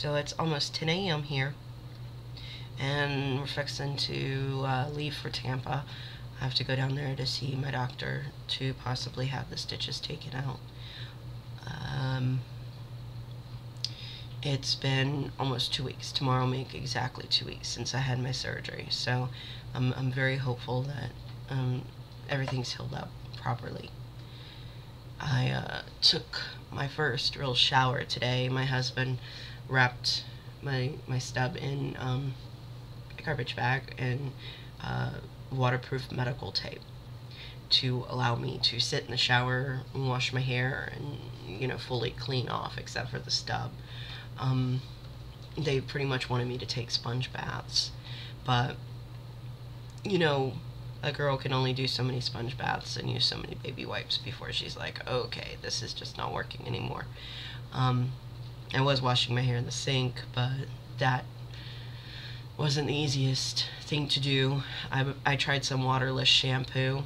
So it's almost 10 a.m. here, and we're fixing to leave for Tampa. I have to go down there to see my doctor to possibly have the stitches taken out. It's been almost 2 weeks. Tomorrow will make exactly 2 weeks since I had my surgery. So I'm very hopeful that everything's healed up properly. I took my first real shower today. My husband wrapped my stub in a garbage bag and waterproof medical tape to allow me to sit in the shower and wash my hair and, fully clean off except for the stub. They pretty much wanted me to take sponge baths, but a girl can only do so many sponge baths and use so many baby wipes before she's like, okay, this is just not working anymore. I was washing my hair in the sink, but that wasn't the easiest thing to do. I tried some waterless shampoo.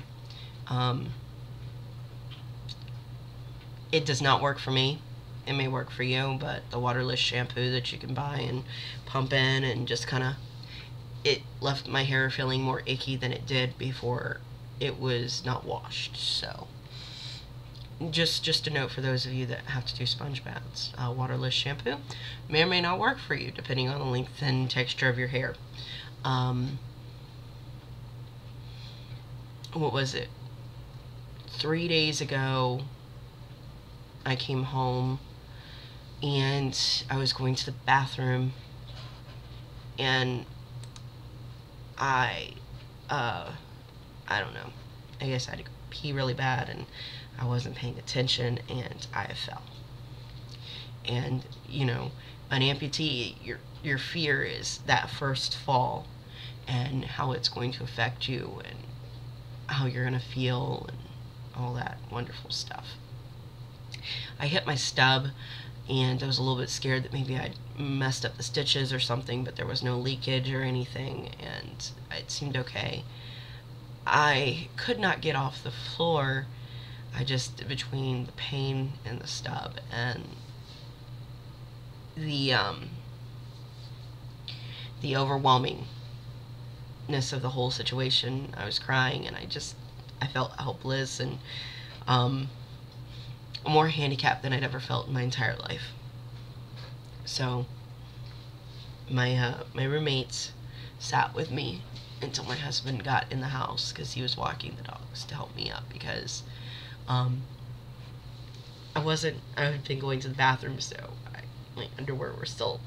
It does not work for me. It may work for you, but the waterless shampoo that you can buy and pump in and just kind of, it left my hair feeling more icky than it did before it was not washed. So just a note for those of you that have to do sponge baths. Waterless shampoo may or may not work for you depending on the length and texture of your hair. What was it? 3 days ago, I came home and I was going to the bathroom, and I don't know, I guess I had to pee really bad and I wasn't paying attention and I fell. And an amputee, your fear is that first fall and how it's going to affect you and how you're going to feel and all that wonderful stuff. I hit my stub and I was a little bit scared that maybe I'd messed up the stitches or something, but there was no leakage or anything and it seemed okay. I could not get off the floor. Between the pain and the stub and the overwhelmingness of the whole situation, I was crying and I felt helpless and more handicapped than I'd ever felt in my entire life. So my roommates sat with me until my husband got in the house because he was walking the dogs to help me up because I had been going to the bathroom, so my underwear were still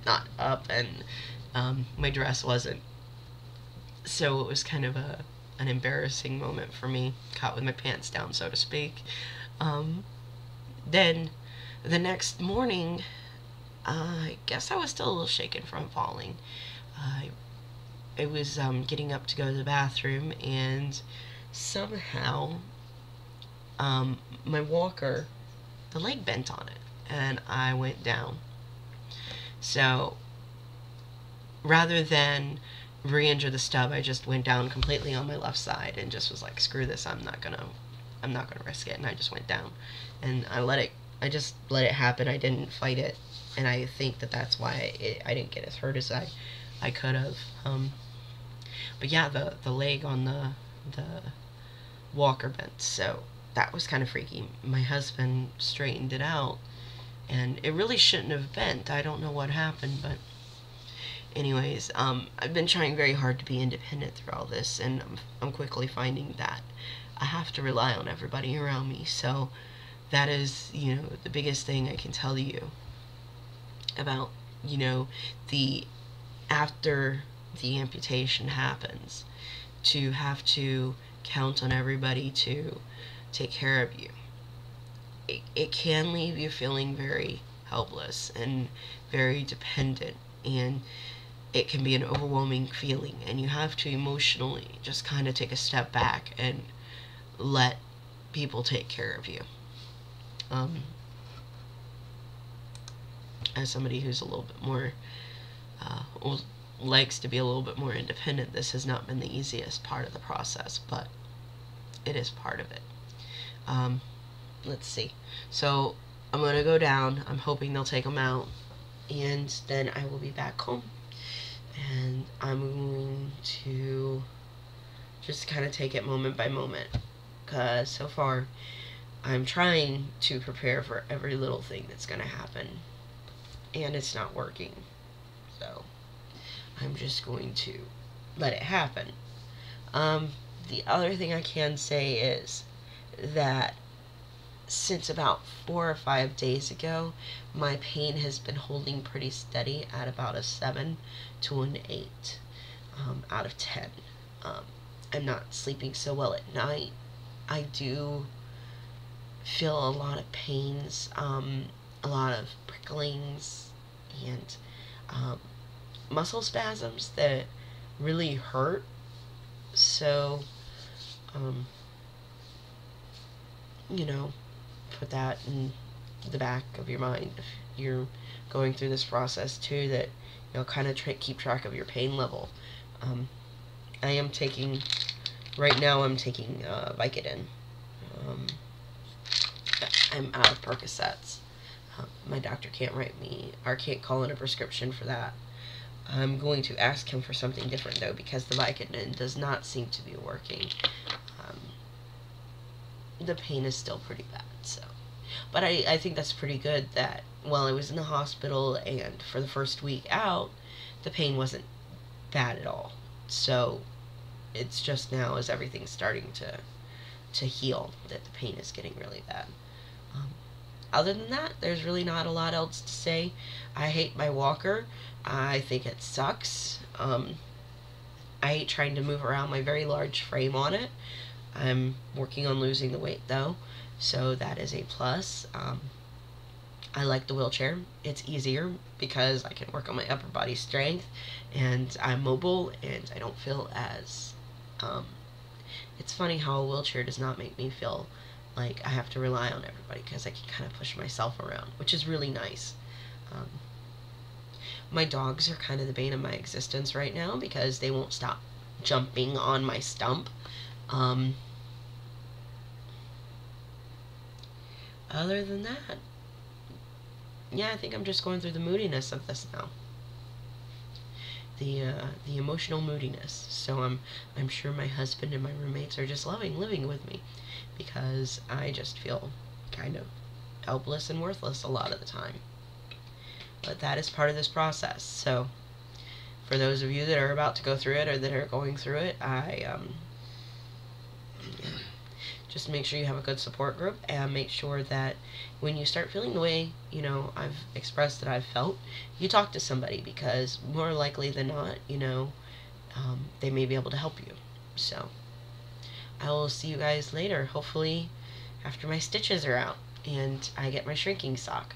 not up and my dress wasn't. So it was kind of an embarrassing moment for me, caught with my pants down, so to speak. Then the next morning, I guess I was still a little shaken from falling. I was getting up to go to the bathroom, and somehow my walker, the leg bent on it, and I went down. So rather than re-injure the stub, I just went down completely on my left side and just was like, screw this, I'm not gonna risk it, and I just went down and I just let it happen. I didn't fight it, and I think that's why I didn't get as hurt as I could have. But yeah, the leg on the walker bent, so that was kind of freaky. My husband straightened it out, and it really shouldn't have bent. I don't know what happened, but anyways, I've been trying very hard to be independent through all this, and I'm quickly finding that I have to rely on everybody around me. So that is, the biggest thing I can tell you about, the after the amputation happens, to have to count on everybody to take care of you. It can leave you feeling very helpless and very dependent, and it can be an overwhelming feeling, and you have to emotionally just kind of take a step back and let people take care of you. As somebody who's a little bit more likes to be a little bit more independent, this has not been the easiest part of the process, but it is part of it. Let's see. So I'm going to go down. I'm hoping they'll take them out, and then I will be back home, and I'm going to just kind of take it moment by moment, because so far I'm trying to prepare for every little thing that's going to happen, and it's not working. So I'm just going to let it happen. The other thing I can say is that since about 4 or 5 days ago, my pain has been holding pretty steady at about a 7 to an 8 out of 10. I'm not sleeping so well at night. I do feel a lot of pains, a lot of pricklings, and muscle spasms that really hurt. So, you know, put that in the back of your mind if you're going through this process too, that, you know, kind of keep track of your pain level. I am taking, right now I'm taking Vicodin. I'm out of Percocets. My doctor can't write me, or can't call in a prescription for that. I'm going to ask him for something different though, because the Vicodin does not seem to be working. The pain is still pretty bad, so. But I think that's pretty good that while I was in the hospital and for the first week out, the pain wasn't bad at all. So it's just now as everything's starting to heal that the pain is getting really bad. Other than that, there's really not a lot else to say. I hate my walker. I think it sucks. I hate trying to move around my very large frame on it. I'm working on losing the weight though, so that is a plus. I like the wheelchair. It's easier because I can work on my upper body strength, and I'm mobile, and I don't feel as... it's funny how a wheelchair does not make me feel like I have to rely on everybody, because I can kind of push myself around, which is really nice. My dogs are kind of the bane of my existence right now because they won't stop jumping on my stump. Other than that, yeah, I think I'm just going through the moodiness of this now. The emotional moodiness. So I'm sure my husband and my roommates are just loving living with me, because I just feel kind of helpless and worthless a lot of the time. But that is part of this process. So for those of you that are about to go through it, or that are going through it, just make sure you have a good support group, and make sure that when you start feeling the way, you know, I've expressed that I've felt, you talk to somebody, because more likely than not, you know, they may be able to help you. So I will see you guys later, hopefully after my stitches are out and I get my shrinking sock.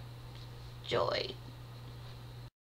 Joy.